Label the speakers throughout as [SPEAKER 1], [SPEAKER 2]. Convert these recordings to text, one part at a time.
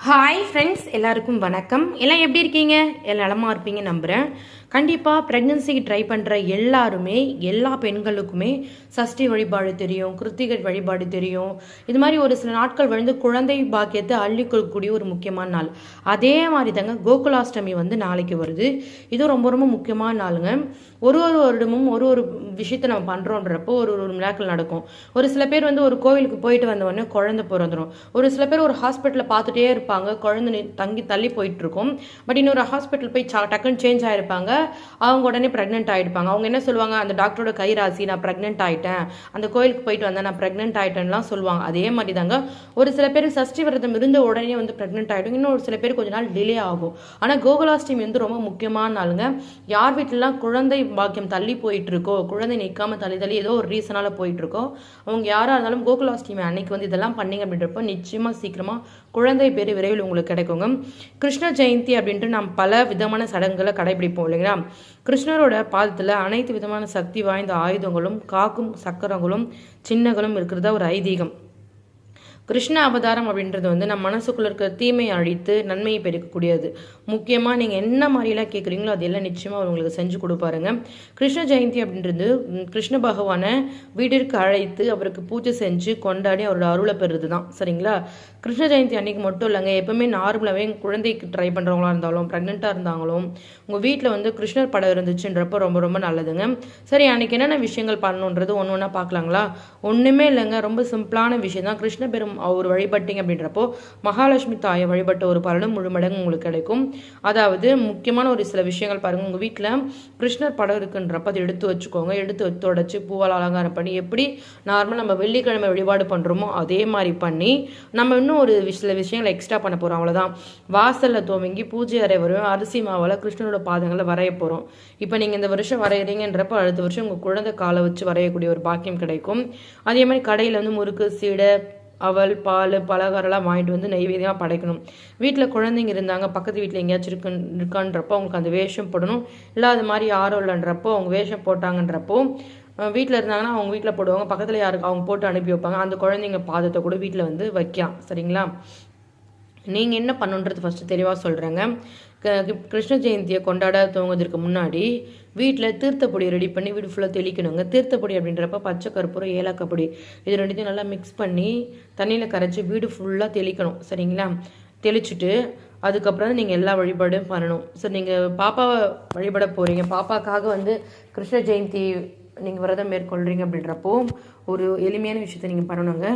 [SPEAKER 1] Hi friends, எல்லாருக்கும் வணக்கம். எல்லாம் எப்படி இருக்கீங்க? எல்லாம் நலமாக இருப்பீங்க நம்புகிறேன். கண்டிப்பாக ப்ரெக்னென்சிக்கு ட்ரை பண்ணுற எல்லாருமே, எல்லா பெண்களுக்குமே சஷ்டி வழிபாடு தெரியும், கிருத்திகை வழிபாடு தெரியும். இது மாதிரி ஒரு சில நாட்கள் வந்து குழந்தை பாக்கியத்தை அள்ளி கொடுக்கக்கூடிய ஒரு முக்கியமான நாள். அதே மாதிரி தாங்க கோகுலாஷ்டமி வந்து நாளைக்கு வருது. இது ரொம்ப ரொம்ப முக்கியமான நாளுங்க. ஒரு வருடமும் ஒரு விஷயத்தை நம்ம பண்ணுறோன்றப்போ ஒரு மிராக்கிள் நடக்கும். ஒரு சில பேர் வந்து ஒரு கோவிலுக்கு போயிட்டு வந்த உடனே குழந்தை பிறந்துடும். ஒரு சில பேர் ஒரு ஹாஸ்பிட்டலில் பார்த்துட்டே இருப்பாங்க, குழந்தை தள்ளி போயிட்டு இருக்கும். பட் இன்னொரு ஹாஸ்பிட்டல் போய் டக்குன்னு சேஞ்ச் ஆகிருப்பாங்க, அவங்க உடனே ப்ரெக்னென்ட் ஆகிருப்பாங்க. அவங்க என்ன சொல்லுவாங்க, அந்த டாக்டரோட கைராசி, நான் ப்ரெக்னென்ட் ஆகிட்டேன், அந்த கோயிலுக்கு போயிட்டு வந்தேன், நான் ப்ரெக்னென்ட் ஆகிட்டேன்லாம் சொல்லுவாங்க. அதே மாதிரி தாங்க ஒரு சில பேர் சஷ்டி விரதம் இருந்த உடனே வந்து ப்ரெக்னென்ட் ஆகிடும். இன்னும் ஒரு சில பேர் கொஞ்ச நாள் டிலே ஆகும். ஆனால் கோகுலாஷ்டமி வந்து ரொம்ப முக்கியமான நாளுங்க. யார் வீட்டிலலாம் குழந்தை பாக்கியம் தள்ளி போயிட்டு இருக்கோ, குழந்தை நிற்காம தள்ளி ஏதோ ஒரு ரீசனால போயிட்டு இருக்கோ, அவங்க யாராக இருந்தாலும் கோகுலாஷ்டமி அன்னைக்கு வந்து இதெல்லாம் பண்ணீங்க அப்படின்றப்போ நிச்சயமாக சீக்கிரமாக குழந்தை பேர் விரைவில் உங்களுக்கு கிடைக்குங்க. கிருஷ்ண ஜெயந்தி அப்படின்ட்டு நாம் பல விதமான சடங்குகளை கடைபிடிப்போம் இல்லைங்களா? கிருஷ்ணரோட பாதத்தில் அனைத்து விதமான சக்தி வாய்ந்த ஆயுதங்களும் காக்கும் சக்கரங்களும் சின்னங்களும் இருக்கிறதா ஒரு ஐதீகம். கிருஷ்ண அவதாரம் அப்படின்றது வந்து நம்ம மனசுக்குள்ள இருக்கிற தீமையை அழித்து நன்மையை பெருக்கக்கூடியது. முக்கியமாக நீங்கள் என்ன மாதிரிலாம் கேட்குறீங்களோ அதெல்லாம் நிச்சயமாக உங்களுக்கு செஞ்சு கொடுப்பாருங்க. கிருஷ்ண ஜெயந்தி அப்படின்றது கிருஷ்ண பகவானை வீட்டிற்கு அழைத்து அவருக்கு பூஜை செஞ்சு கொண்டாடி அவரோட அருளை பெறுறது தான். சரிங்களா? கிருஷ்ண ஜெயந்தி அன்னைக்கு மட்டும் இல்லைங்க, எப்பவுமே நார்மலாகவே குழந்தைக்கு ட்ரை பண்ணுறவங்களா இருந்தாலும் ப்ரெக்னெண்ட்டாக இருந்தாலும் உங்கள் வீட்டில் வந்து கிருஷ்ணர் படம் இருந்துச்சுன்றப்போ ரொம்ப ரொம்ப நல்லதுங்க. சரி, அன்னைக்கு என்னென்ன விஷயங்கள் பண்ணணுன்றது ஒன்று ஒன்றா பார்க்கலாங்களா? ஒன்றுமே இல்லைங்க, ரொம்ப சிம்பிளான விஷயம் தான். கிருஷ்ண பெரும் அவர் வழிபட்டீங்க அப்படின்றப்போ மகாலட்சுமி தாயை வழிபட்ட ஒரு பலனும் முழு மடங்கு உங்களுக்கு கிடைக்கும். அதாவது முக்கியமான ஒரு சில விஷயங்கள் பாருங்கள். உங்கள் வீட்டில் கிருஷ்ணர் படம் இருக்குன்றப்ப அதை எடுத்து வச்சுக்கோங்க. எடுத்து தொடச்சி பூவால் அலங்காரம் பண்ணி எப்படி நார்மல் நம்ம வெள்ளிக்கிழமை வழிபாடு பண்ணுறோமோ அதே மாதிரி பண்ணி நம்ம இன்னும் ஒரு சில விஷயங்களை எக்ஸ்ட்ரா பண்ண போகிறோம். அவ்வளோதான். வாசலில் துவங்கி பூஜை அறை வரும் அரிசி மாவில் கிருஷ்ணனோட பாதங்களை வரைய போகிறோம். இப்போ நீங்கள் இந்த வருஷம் வரைகிறீங்கன்றப்போ அடுத்த வருஷம் உங்கள் குழந்தை காலை வச்சு வரையக்கூடிய ஒரு பாக்கியம் கிடைக்கும். அதே மாதிரி கடையில் வந்து முறுக்கு, சீடை, அவல், பால், பலகாரம்லாம் வாங்கிட்டு வந்து நைவேத்தியமாக படைக்கணும். வீட்டில் குழந்தைங்க இருந்தாங்க, பக்கத்து வீட்டில் எங்கேயாச்சும் இருக்கான்றப்போ அவங்களுக்கு அந்த வேஷம் போடணும். இல்லை அது மாதிரி யாரும் இல்லைன்றப்போ அவங்க வேஷம் போட்டாங்கன்றப்போ வீட்டில் இருந்தாங்கன்னா அவங்க வீட்டில் போடுவாங்க, பக்கத்தில் யாருக்கு அவங்க போட்டு அனுப்பி வைப்பாங்க. அந்த குழந்தைங்க பாதத்தை கூட வீட்டில் வந்து வைக்கலாம். சரிங்களா? நீங்கள் என்ன பண்ணுன்றது ஃபஸ்ட்டு தெளிவாக சொல்கிறேங்க. கிருஷ்ண ஜெயந்தியை கொண்டாட துவங்குவதற்கு முன்னாடி வீட்டில் தீர்த்தப்பொடி ரெடி பண்ணி வீடு ஃபுல்லாக தெளிக்கணுங்க. தீர்த்தப்பொடி அப்படின்றப்ப பச்சை கற்பூரம், ஏலக்காய் பொடி இது ரெண்டுத்தையும் நல்லா மிக்ஸ் பண்ணி தண்ணியில் கரைச்சி வீடு ஃபுல்லாக தெளிக்கணும். சரிங்களா? தெளிச்சுட்டு அதுக்கப்புறம் நீங்கள் எல்லா வழிபாடும் பண்ணணும். சரி, நீங்கள் பாப்பாவை வழிபட போகிறீங்க, பாப்பாக்காக வந்து கிருஷ்ண ஜெயந்தி நீங்கள் விரதம் மேற்கொள்கிறீங்க அப்படின்றப்போ ஒரு எளிமையான விஷயத்தை நீங்கள் பண்ணணுங்க.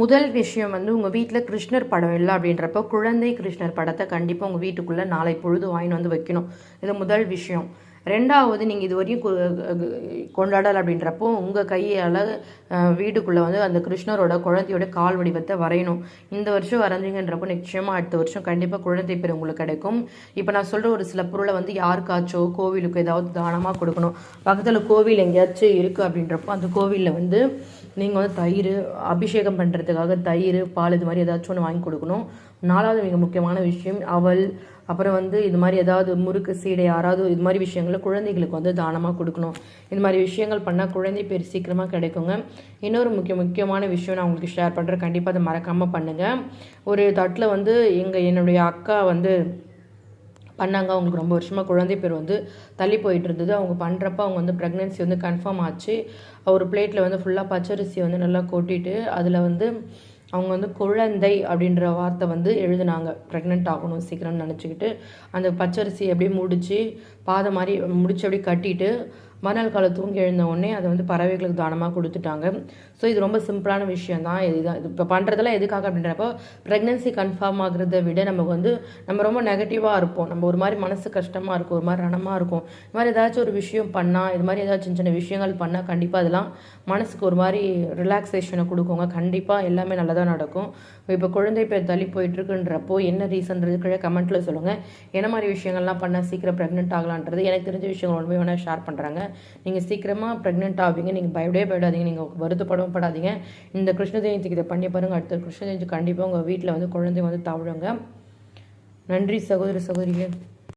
[SPEAKER 1] முதல் விஷயம் வந்து உங்கள் வீட்டில் கிருஷ்ணர் படம் இல்லை அப்படின்றப்போ குழந்தை கிருஷ்ணர் படத்தை கண்டிப்பாக உங்கள் வீட்டுக்குள்ளே நாளை பொழுது வாங்கிட்டு வந்து வைக்கணும். இது முதல் விஷயம். ரெண்டாவது, நீங்கள் இது வரையும் கொண்டாடலை அப்படின்றப்போ உங்கள் கையால் வீட்டுக்குள்ளே வந்து அந்த கிருஷ்ணரோட குழந்தையோட கால் வடிவத்தை வரையணும். இந்த வருஷம் வரைஞ்சிங்கன்றப்போ நிச்சயமாக அடுத்த வருஷம் கண்டிப்பாக குழந்தை பேர் உங்களுக்கு கிடைக்கும். இப்போ நான் சொல்கிற ஒரு சில பொருளை வந்து யாருக்காச்சோ கோவிலுக்கு ஏதாவது தானமாக கொடுக்கணும். பக்கத்தில் கோவில் எங்கேயாச்சும் இருக்குது அப்படின்றப்போ அந்த கோவிலில் வந்து நீங்கள் வந்து தயிர், அபிஷேகம் பண்ணுறதுக்காக தயிர், பால் இது மாதிரி ஏதாச்சும் ஒன்று வாங்கி கொடுக்கணும். நாலாவது மிக முக்கியமான விஷயம் அவல், அப்புறம் வந்து இது மாதிரி ஏதாவது முறுக்கு, சீடை, யாராவது இது மாதிரி விஷயங்களை குழந்தைகளுக்கு வந்து தானமாக கொடுக்கணும். இது மாதிரி விஷயங்கள் பண்ணால் குழந்தை பேர் சீக்கிரமாக கிடைக்குங்க. இன்னொரு முக்கியமான விஷயம் நான் உங்களுக்கு ஷேர் பண்ணுறேன், கண்டிப்பாக அதை மறக்காமல் பண்ணுங்கள். ஒரு தட்டில் வந்து என்னுடைய அக்கா வந்து பண்ணாங்க. அவங்களுக்கு ரொம்ப வருஷமாக குழந்தை பேர் வந்து தள்ளி போயிட்டு இருந்தது. அவங்க பண்ணுறப்ப அவங்க வந்து ப்ரெக்னென்சி வந்து கன்ஃபார்ம் ஆச்சு. ஒரு பிளேட்டில் வந்து ஃபுல்லாக பச்சரிசி வந்து நல்லா கொட்டிட்டு அதில் வந்து அவங்க வந்து குழந்தை அப்படின்ற வார்த்தை வந்து எழுதுனாங்க. ப்ரெக்னென்ட் ஆகணும் சீக்கிரம்னு நினச்சிக்கிட்டு அந்த பச்சரிசி அப்படியே முடித்து பாதை மாதிரி முடிச்சு அப்படியே கட்டிட்டு மறுநாள் காலை தூங்கி எழுந்த உடனே அதை வந்து பறவைகளுக்கு தானமாக கொடுத்துட்டாங்க. ஸோ இது ரொம்ப சிம்பிளான விஷயம் தான். இதுதான் இப்போ பண்ணுறதெல்லாம் எதுக்காக அப்படின்றப்போ ப்ரெக்னென்சி கன்ஃபார்ம் ஆகிறத விட நமக்கு வந்து நம்ம ரொம்ப நெகட்டிவாக இருப்போம், நம்ம ஒரு மாதிரி மனசு கஷ்டமாக இருக்கும், ஒரு மாதிரி ரணமாக இருக்கும். இது மாதிரி ஏதாச்சும் ஒரு விஷயம் பண்ணால், இது மாதிரி ஏதாச்சும் சின்ன விஷயங்கள் பண்ணால் கண்டிப்பாக அதெல்லாம் மனசுக்கு ஒரு மாதிரி ரிலாக்ஸேஷனை கொடுக்குங்க. கண்டிப்பாக எல்லாமே நல்லதாக நடக்கும். இப்போ குழந்தை பேர் தள்ளி போயிட்டுருக்குன்றப்போ என்ன ரீசன்றது கீழே கமெண்ட்டில் சொல்லுங்கள். என்ன மாதிரி விஷயங்கள்லாம் பண்ணால் சீக்கிரம் ப்ரெக்னென்ட் ஆகலான்றது எனக்கு தெரிஞ்ச விஷயங்கள் ஒன்று வேணால் ஷேர் பண்ணுறாங்க. நீங்கள் சீக்கிரமாக ப்ரெக்னென்ட் ஆவீங்க. நீங்கள் பயப்படாதீங்க, நீங்கள் வருத்தப்படவும் படாதீங்க. இந்த கிருஷ்ண ஜெயந்திக்கு இதை பண்ணி பாருங்கள். அடுத்த கிருஷ்ண ஜெயந்தி கண்டிப்பாக உங்கள் வீட்டில் வந்து குழந்தை வந்து தவழுங்க. நன்றி சகோதர சகோதரிகள்.